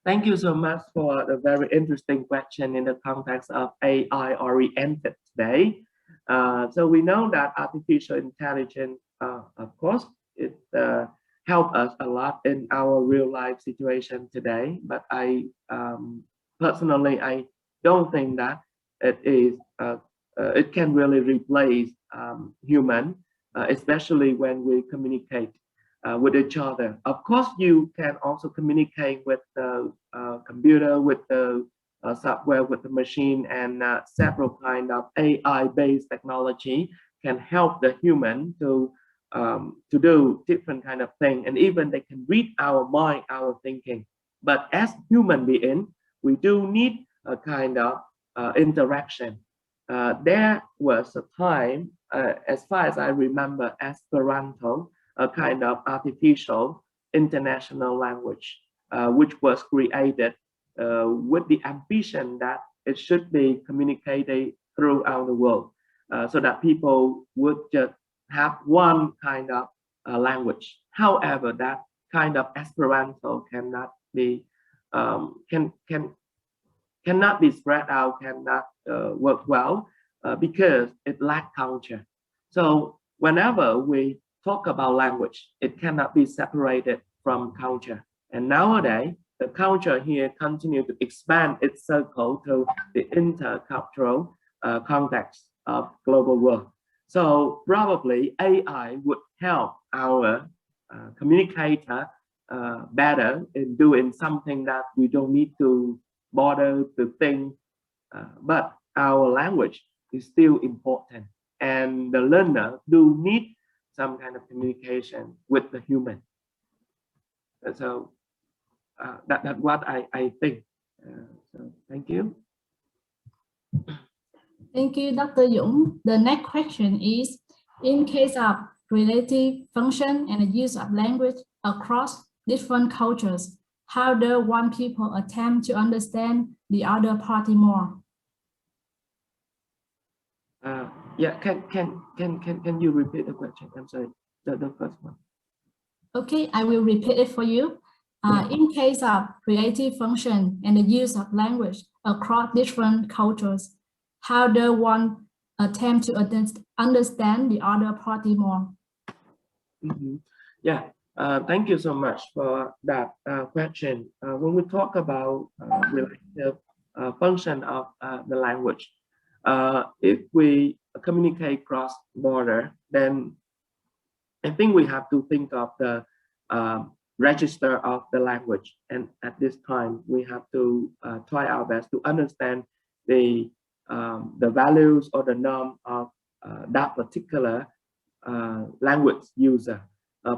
Thank you so much for the very interesting question in the context of AI oriented today. So we know that artificial intelligence, of course, it help us a lot in our real life situation today. But I personally, I don't think that it is it can really replace human, especially when we communicate with each other. Of course, you can also communicate with the computer, with the software, with the machine, and several kind of AI-based technology can help the human to do different kind of thing, and even they can read our mind, our thinking. But as human being, we do need a kind of interaction. There was a time, as far as I remember, Esperanto, a kind of artificial international language, which was created with the ambition that it should be communicated throughout the world, so that people would just have one kind of language. However, that kind of Esperanto cannot be cannot be spread out, cannot work well because it lacks culture. So whenever we talk about language, it cannot be separated from culture. And nowadays, the culture here continues to expand its circle to the intercultural context of global world. So probably AI would help our communicator better in doing something that we don't need to bother to think. But our language is still important, and the learner do need some kind of communication with the human. So that's what I think. So thank you. Thank you, Dr. Dung. The next question is, in case of relative function and the use of language across different cultures, how does one people attempt to understand the other party more? Yeah, can you repeat the question? I'm sorry, the first one. Okay, I will repeat it for you. In case of creative function and the use of language across different cultures, how does one attempt to understand the other party more? Yeah, thank you so much for that question. When we talk about relative function of the language, if we communicate cross border, then I think we have to think of the register of the language. And at this time, we have to try our best to understand the values or the norm of that particular language user.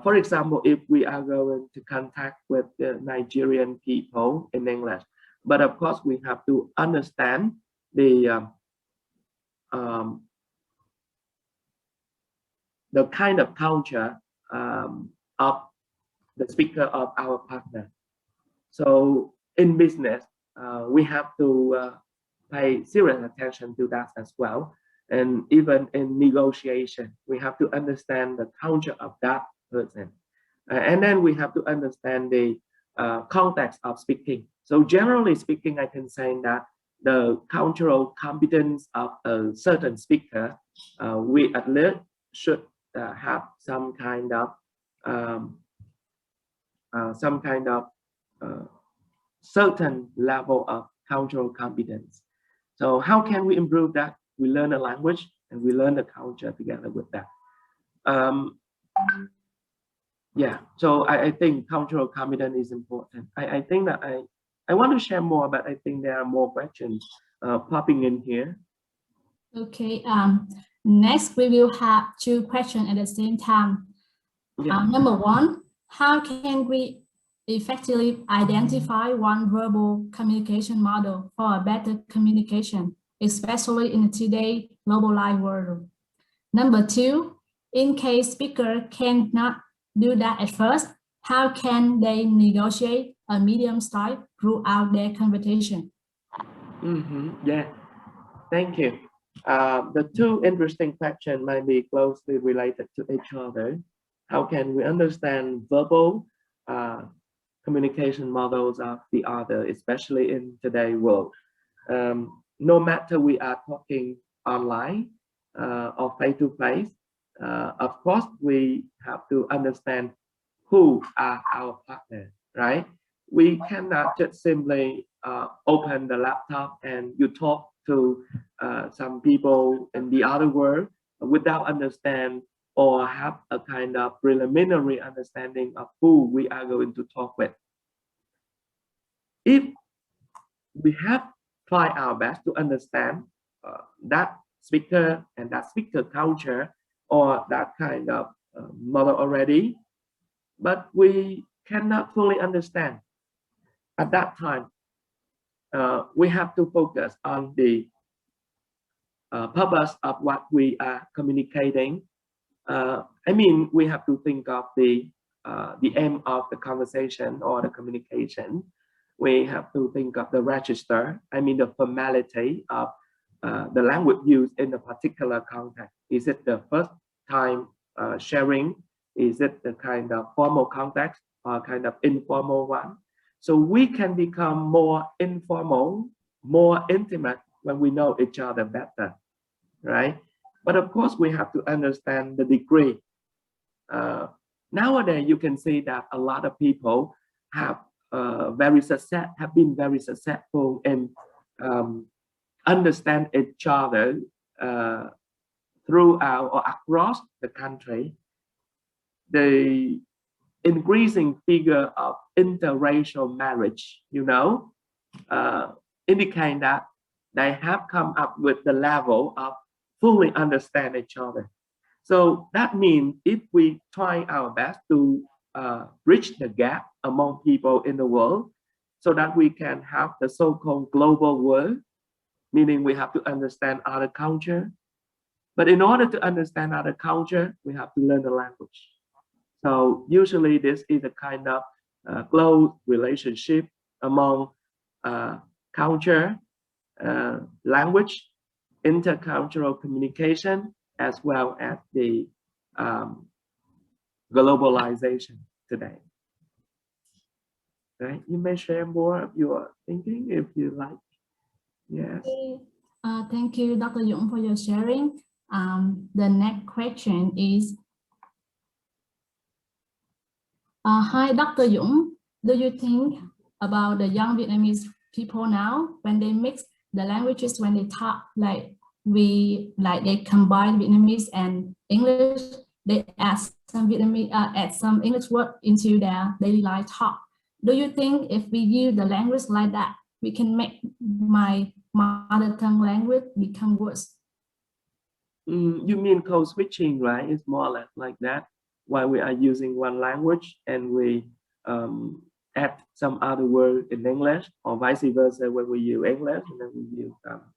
For example, if we are going to contact with the Nigerian people in English, but of course we have to understand the kind of culture of the speaker of our partner. So in business, we have to pay serious attention to that as well. And even in negotiation, we have to understand the culture of that person. And then we have to understand the context of speaking. So generally speaking, I can say that the cultural competence of a certain speaker, we at least should have some kind of certain level of cultural competence. So how can we improve that? We learn a language and we learn the culture together with that. Yeah, so I think cultural competence is important. I think that I want to share more, but I think there are more questions popping in here. Okay, next we will have two questions at the same time. Yeah. Number one, how can we effectively identify one verbal communication model for a better communication, especially in today's globalized world? Number two, in case speaker cannot do that at first, how can they negotiate a medium style throughout their conversation? Yeah, thank you. The two interesting questions might be closely related to each other. How can we understand verbal communication models of the other, especially in today's world? No matter we are talking online or face-to-face, of course, we have to understand who are our partners, right? We cannot just simply open the laptop and you talk to some people in the other world without understand or have a kind of preliminary understanding of who we are going to talk with. If we have tried our best to understand that speaker and that speaker culture or that kind of model already, but we cannot fully understand at that time, we have to focus on the purpose of what we are communicating. I mean, we have to think of the aim of the conversation or the communication. We have to think of the register, I mean, the formality of the language used in a particular context. Is it the first time sharing? Is it the kind of formal context or kind of informal one? So we can become more informal, more intimate when we know each other better, right? But of course, we have to understand the degree. Nowadays, you can see that a lot of people have been very successful in understand each other throughout or across the country. The increasing figure of interracial marriage, indicate that they have come up with the level of fully understand each other. So that means if we try our best to bridge the gap among people in the world so that we can have the so-called global world, meaning we have to understand other culture. But in order to understand other culture, we have to learn the language. So usually this is a kind of close relationship among culture, language, intercultural communication, as well as the globalization today. Right? You may share more of your thinking if you like. Yes. Thank you, Dr. Dung, for your sharing. The next question is, hi, Dr. Dung. Do you think about the young Vietnamese people now when they mix the languages, when they talk, like they combine Vietnamese and English, they add some Vietnamese, add some English word into their daily life talk. Do you think if we use the language like that, we can make my mother tongue language become worse? You mean code switching, right? It's more or less like that. While we are using one language and we add some other word in English, or vice versa, when we use English and then we use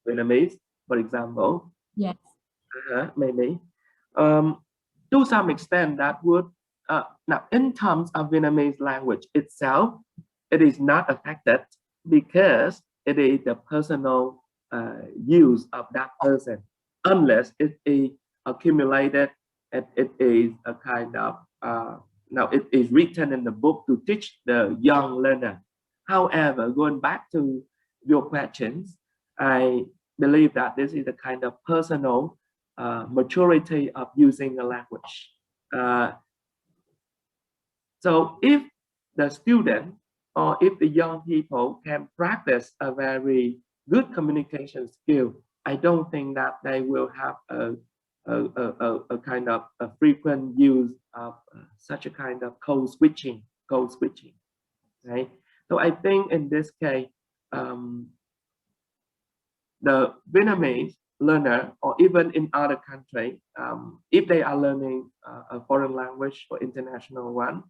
Vietnamese, for example. Yes. Maybe. To some extent, that would now in terms of Vietnamese language itself, it is not affected because it is the personal use of that person, unless it is accumulated and it is a kind of now it is written in the book to teach the young learner. However, going back to your questions, I believe that this is a kind of personal maturity of using a language. So if the student or if the young people can practice a very good communication skill, I don't think that they will have a kind of a frequent use of such a kind of code switching, right? So I think in this case, the Vietnamese learner, or even in other countries, if they are learning a foreign language or international one,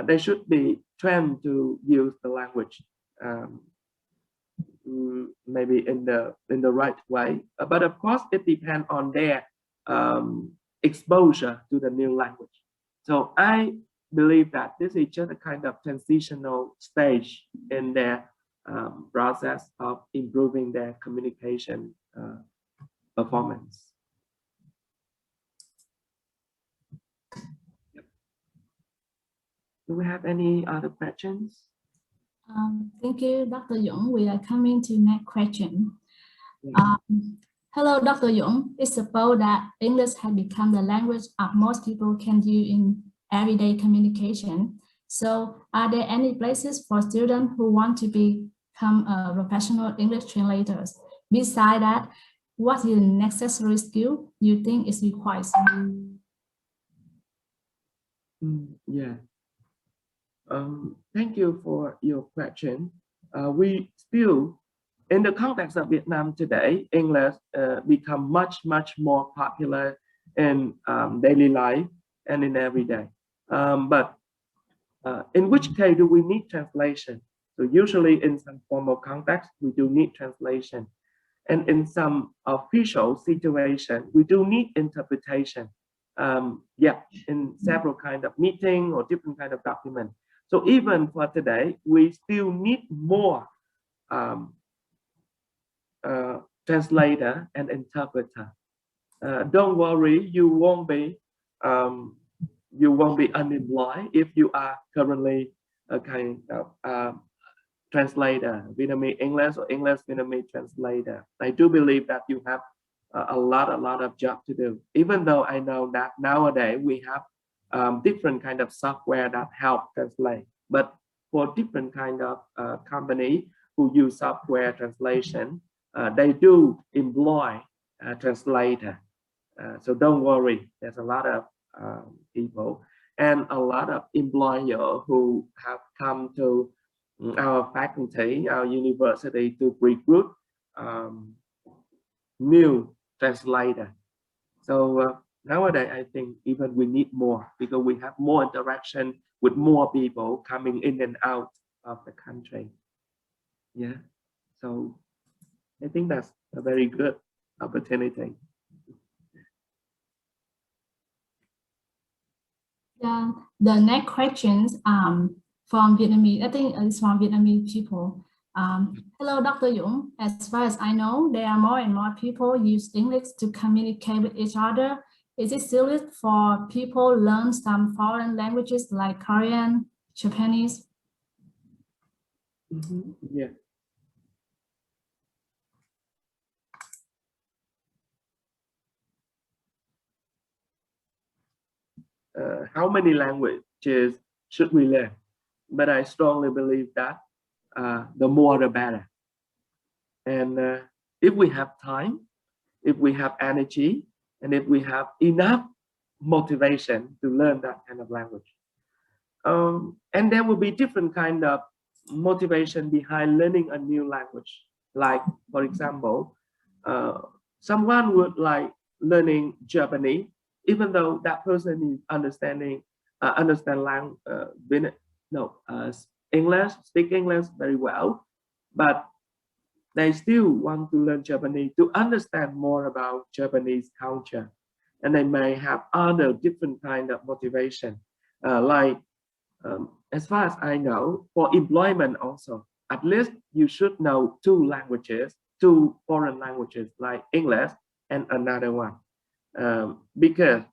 they should be trained to use the language maybe in the right way. But of course, it depends on their exposure to the new language. So I believe that this is just a kind of transitional stage in their process of improving their communication performance. Yep. Do we have any other questions? Thank you, Dr. Dung. We are coming to next question. Hello, Dr. Dung. It's supposed that English has become the language of most people can use in everyday communication. So are there any places for students who want to become professional English translators? Besides that, what is the necessary skill you think is required? Yeah. Thank you for your question. We still, in the context of Vietnam today, English become much more popular in daily life and in everyday. But in which case do we need translation? So usually in some formal context, we do need translation. And in some official situation, we do need interpretation. Yeah, in several kind of meeting or different kind of document. So even for today, we still need more translator and interpreter. Don't worry, you won't be unemployed if you are currently a kind of translator, Vietnamese English or English Vietnamese translator. I do believe that you have a lot of job to do. Even though I know that nowadays we have different kind of software that help translate, but for different kind of company who use software translation, they do employ a translator. So don't worry, there's a lot of people and a lot of employers who have come to our faculty, our university to recruit new translator. So nowadays, I think even we need more because we have more interaction with more people coming in and out of the country. Yeah, so I think that's a very good opportunity. Yeah, the next questions from Vietnamese, I think it's from Vietnamese people. Hello, Dr. Dung. As far as I know, there are more and more people use English to communicate with each other. Is it serious for people learn some foreign languages like Korean, Japanese? Yeah. How many languages should we learn? But I strongly believe that the more the better. And if we have time, if we have energy, and if we have enough motivation to learn that kind of language. And there will be different kind of motivation behind learning a new language. Like, for example, someone would like learning Japanese, even though that person is English, speak English very well, but they still want to learn Japanese to understand more about Japanese culture, and they may have other different kind of motivation, as far as I know, for employment also, at least you should know 2 languages, 2 foreign languages like English and another one, because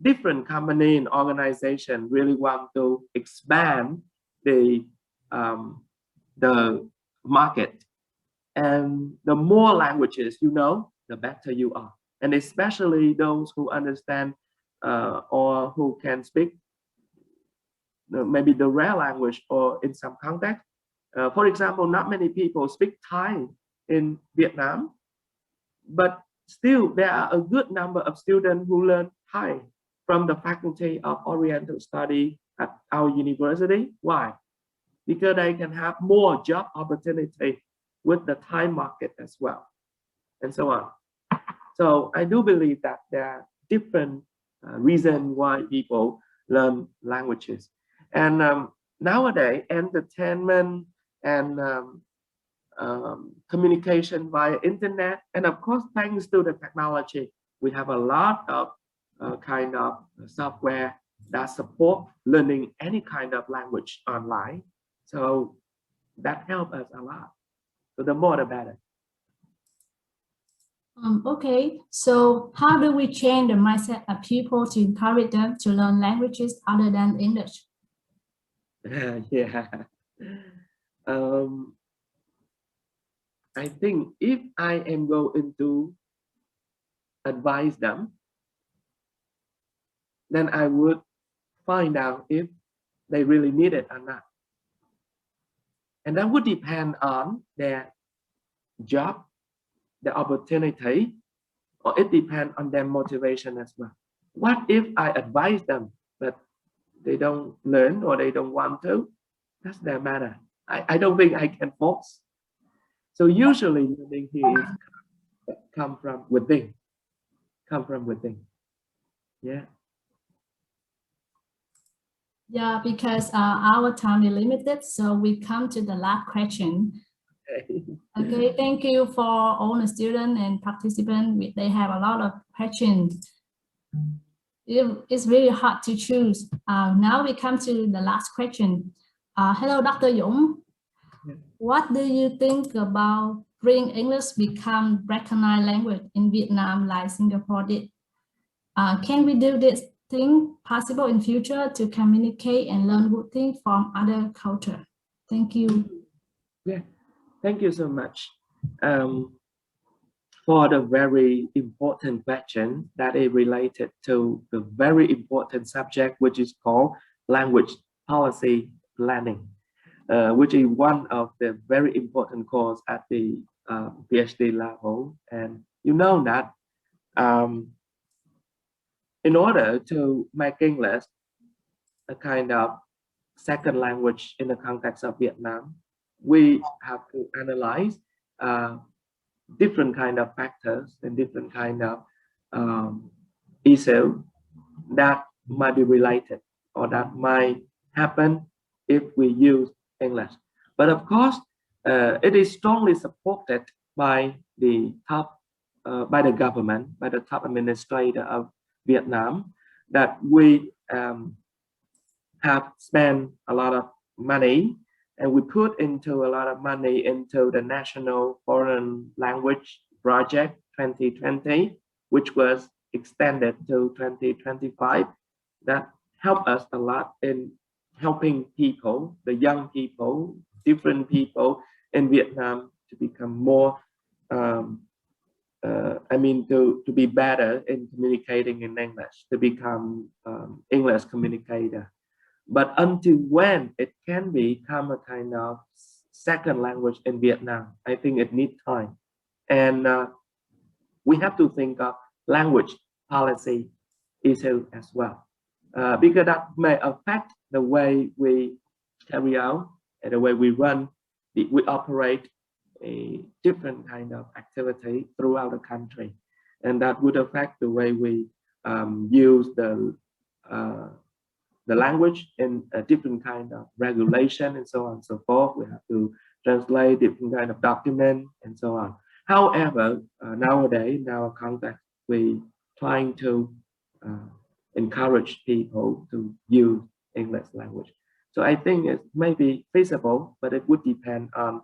different company and organization really want to expand the market, and the more languages you know, the better you are, and especially those who understand or who can speak maybe the rare language or in some context. For example, not many people speak Thai in Vietnam, but still there are a good number of students who learn Thai from the Faculty of Oriental Study at our university. Why? Because they can have more job opportunity with the Thai market as well, and so on. So I do believe that there are different reasons why people learn languages. And nowadays, entertainment and communication via internet, and of course, thanks to the technology, we have a lot of kind of software that support learning any kind of language online. So that helps us a lot. So the more the better. Okay, so how do we change the mindset of people to encourage them to learn languages other than English? Yeah. I think if I am going to advise them, then I would find out if they really need it or not. And that would depend on their job, the opportunity, or it depends on their motivation as well. What if I advise them, but they don't learn or they don't want to? That's their matter. I don't think I can force. So usually learning here is come from within. Come from within. Yeah. Yeah, because our time is limited, so we come to the last question. Okay, thank you for all the students and participants. They have a lot of questions. It's really hard to choose. Now we come to the last question. Hello, Dr. Dung. What do you think about bring English become recognized language in Vietnam like Singapore did? Can we do this thing possible in future to communicate and learn good things from other culture? Thank you. Yeah, thank you so much for the very important question that is related to the very important subject, which is called language policy planning, which is one of the very important course at the PhD level. And you know that in order to make English a kind of second language in the context of Vietnam, we have to analyze different kind of factors and different kind of issues that might be related or that might happen if we use English. But of course, it is strongly supported by the top, by the government, by the top administrator of Vietnam, that we have spent a lot of money, and we put into a lot of money into the National Foreign Language Project 2020, which was extended to 2025. That helped us a lot in helping people, the young people, different people in Vietnam to become more, to be better in communicating in English, to become English communicator. But until when it can become a kind of second language in Vietnam, I think it needs time. And we have to think of language policy issue as well, because that may affect the way we carry out and the way we run, we operate a different kind of activity throughout the country. And that would affect the way we use the language in a different kind of regulation and so on and so forth. We have to translate different kind of document and so on. However, nowadays, in our context, we trying to encourage people to use English language. So I think it may be feasible, but it would depend on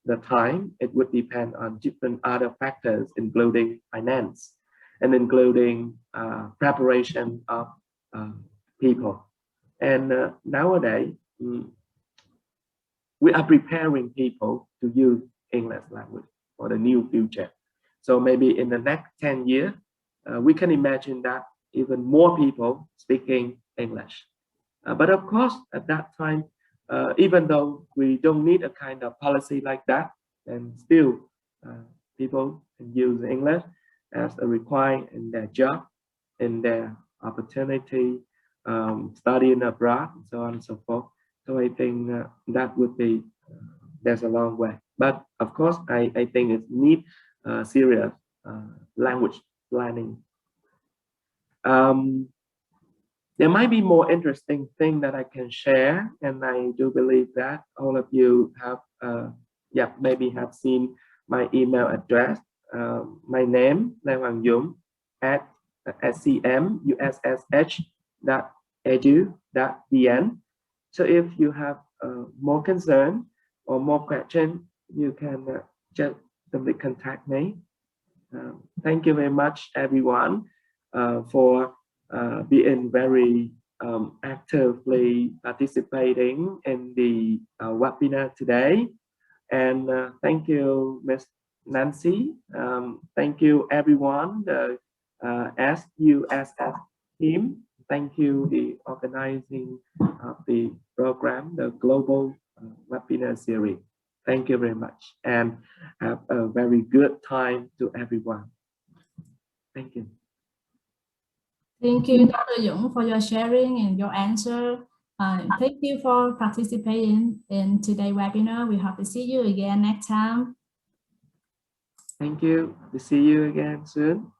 the time. It would depend on different other factors, including finance and including preparation of people. And nowadays, we are preparing people to use English language for the new future. So maybe in the next 10 years, we can imagine that even more people speaking English. But of course, at that time, even though we don't need a kind of policy like that, and still people can use English as a requirement in their job, in their opportunity, studying abroad, and so on and so forth. So I think that would be, there's a long way. But of course, I think it needs serious language planning. There might be more interesting thing that I can share, and I do believe that all of you have, maybe have seen my email address. My name, Le Hoang Dung, at scm.ussh.edu.vn. So if you have more concern or more question, you can just simply contact me. Thank you very much, everyone, for being very actively participating in the webinar today. And thank you, Ms. Nancy. Thank you, everyone, the USSH team. Thank you, the organizing of the program, the global webinar series. Thank you very much, and have a very good time to everyone. Thank you. Thank you, Dr. Dung, for your sharing and your answer. Thank you for participating in today's webinar. We hope to see you again next time. Thank you. To see you again soon.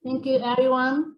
Thank you, everyone.